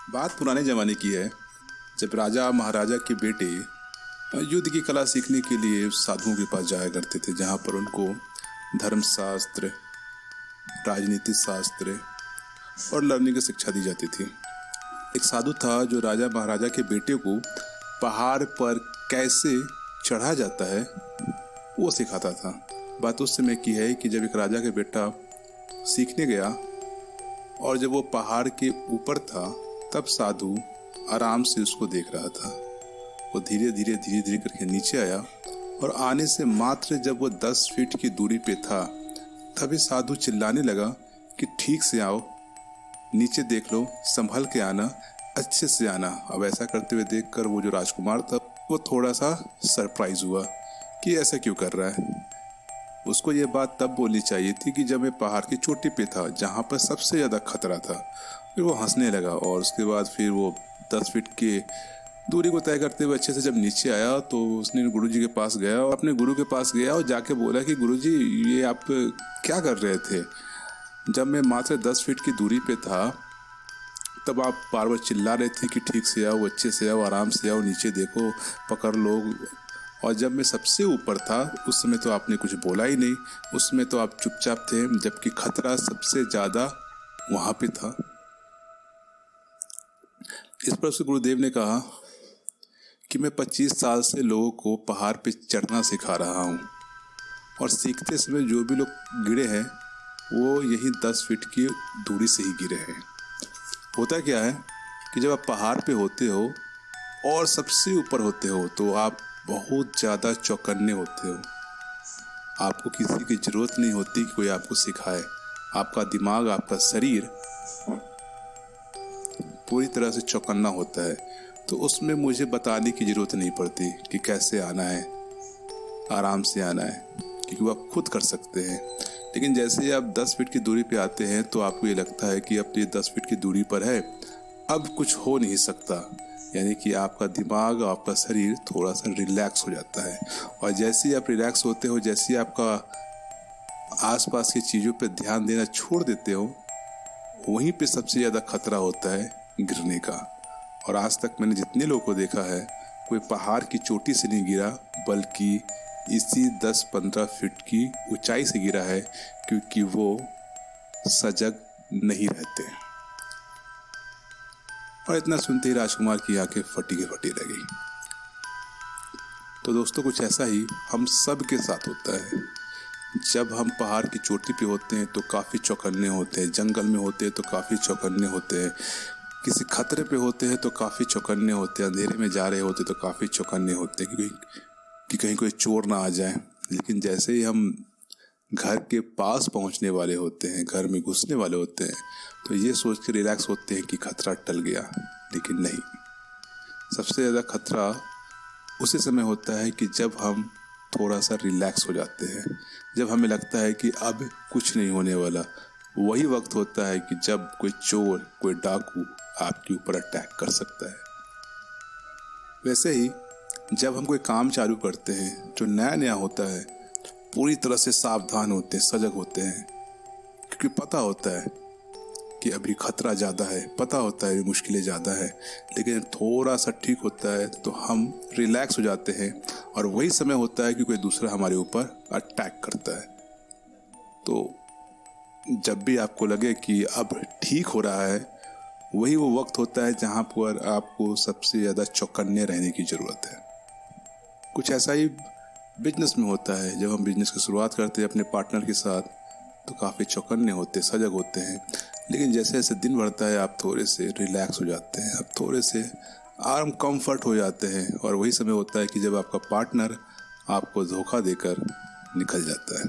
बात पुराने ज़माने की है, जब राजा महाराजा के बेटे युद्ध की कला सीखने के लिए साधुओं के पास जाया करते थे, जहाँ पर उनको धर्मशास्त्र, राजनीति शास्त्र और लड़ने की शिक्षा दी जाती थी। एक साधु था जो राजा महाराजा के बेटे को पहाड़ पर कैसे चढ़ा जाता है वो सिखाता था। बात उस समय की है कि जब एक राजा का बेटा सीखने गया और जब वो पहाड़ के ऊपर था, तब साधु आराम से उसको देख रहा था। वो धीरे धीरे करके नीचे आया और आने से मात्र जब वो 10 फीट की दूरी पे था, तभी साधु चिल्लाने लगा कि ठीक से आओ, नीचे देख लो, संभल के आना, अच्छे से आना। अब ऐसा करते हुए देखकर वो जो राजकुमार था वो थोड़ा सा सरप्राइज हुआ कि ऐसा क्यों कर रहा है। उसको ये बात तब बोलनी चाहिए थी कि जब मैं पहाड़ की चोटी पे था, जहाँ पर सबसे ज़्यादा खतरा था। फिर वो हंसने लगा और उसके बाद फिर वो 10 फीट की दूरी को तय करते हुए अच्छे से जब नीचे आया तो उसने गुरुजी के पास गया और अपने गुरु के पास गया और जाके बोला कि गुरुजी, ये आप क्या कर रहे थे? जब मैं मात्र 10 फीट की दूरी पे था, तब आप बार बार चिल्ला रहे थे कि ठीक से आओ, अच्छे से आओ, आराम से आओ, नीचे देखो, पकड़ लो। और जब मैं सबसे ऊपर था उस समय तो आपने कुछ बोला ही नहीं, उसमें तो आप चुपचाप थे, जबकि खतरा सबसे ज़्यादा वहाँ पे था। इस पर से गुरुदेव ने कहा कि मैं 25 साल से लोगों को पहाड़ पे चढ़ना सिखा रहा हूँ और सीखते समय जो भी लोग गिरे हैं वो यही 10 फीट की दूरी से ही गिरे हैं। होता क्या है कि जब आप पहाड़ पे होते हो और सबसे ऊपर होते हो तो आप बहुत ज़्यादा चौकन्ने होते हो। आपको किसी की ज़रूरत नहीं होती कि कोई आपको सिखाए। आपका दिमाग, आपका शरीर पूरी तरह से चौकन्ना होता है, तो उसमें मुझे बताने की ज़रूरत नहीं पड़ती कि कैसे आना है, आराम से आना है, क्योंकि वो आप खुद कर सकते हैं। लेकिन जैसे आप 10 फीट की दूरी पे आते हैं तो आपको ये लगता है कि अब ये 10 फीट की दूरी पर है, अब कुछ हो नहीं सकता। यानी कि आपका दिमाग, आपका शरीर थोड़ा सा रिलैक्स हो जाता है। और जैसे ही आप रिलैक्स होते हो, जैसे ही आपका आसपास की चीज़ों पे ध्यान देना छोड़ देते हो, वहीं पे सबसे ज़्यादा खतरा होता है गिरने का। और आज तक मैंने जितने लोगों को देखा है, कोई पहाड़ की चोटी से नहीं गिरा, बल्कि इसी 10-15 फीट की ऊंचाई से गिरा है, क्योंकि वो सजग नहीं रहते। और इतना सुनते ही राजकुमार की आंखें फटी के फटी रह गई। तो दोस्तों, कुछ ऐसा ही हम सब के साथ होता है। जब हम पहाड़ की चोटी पे होते हैं तो काफ़ी चौकन्ने होते हैं, जंगल में होते हैं तो काफ़ी चौकन्ने होते हैं, किसी खतरे पे होते हैं तो काफ़ी चौकन्ने होते हैं, अंधेरे में जा रहे होते तो काफ़ी चौकन्ने होते हैं कि कहीं कोई चोर ना आ जाए। लेकिन जैसे ही हम घर के पास पहुंचने वाले होते हैं, घर में घुसने वाले होते हैं, तो ये सोच के रिलैक्स होते हैं कि खतरा टल गया। लेकिन नहीं, सबसे ज़्यादा खतरा उसी समय होता है कि जब हम थोड़ा सा रिलैक्स हो जाते हैं, जब हमें लगता है कि अब कुछ नहीं होने वाला। वही वक्त होता है कि जब कोई चोर, कोई डाकू आपके ऊपर अटैक कर सकता है। वैसे ही जब हम कोई काम चालू करते हैं जो नया नया होता है, पूरी तरह से सावधान होते हैं, सजग होते हैं, क्योंकि पता होता है कि अभी खतरा ज़्यादा है, पता होता है मुश्किलें ज़्यादा है। लेकिन थोड़ा सा ठीक होता है तो हम रिलैक्स हो जाते हैं, और वही समय होता है कि कोई दूसरा हमारे ऊपर अटैक करता है। तो जब भी आपको लगे कि अब ठीक हो रहा है, वही वो वक्त होता है जहाँ पर आपको सबसे ज़्यादा चौकन्ने रहने की ज़रूरत है। कुछ ऐसा ही बिजनेस में होता है। जब हम बिजनेस की शुरुआत करते हैं अपने पार्टनर के साथ तो काफ़ी चौकन्ने होते, सजग होते हैं। लेकिन जैसे जैसे दिन बढ़ता है आप थोड़े से रिलैक्स हो जाते हैं, आप थोड़े से आराम कंफर्ट हो जाते हैं। और वही समय होता है कि जब आपका पार्टनर आपको धोखा देकर निकल जाता है।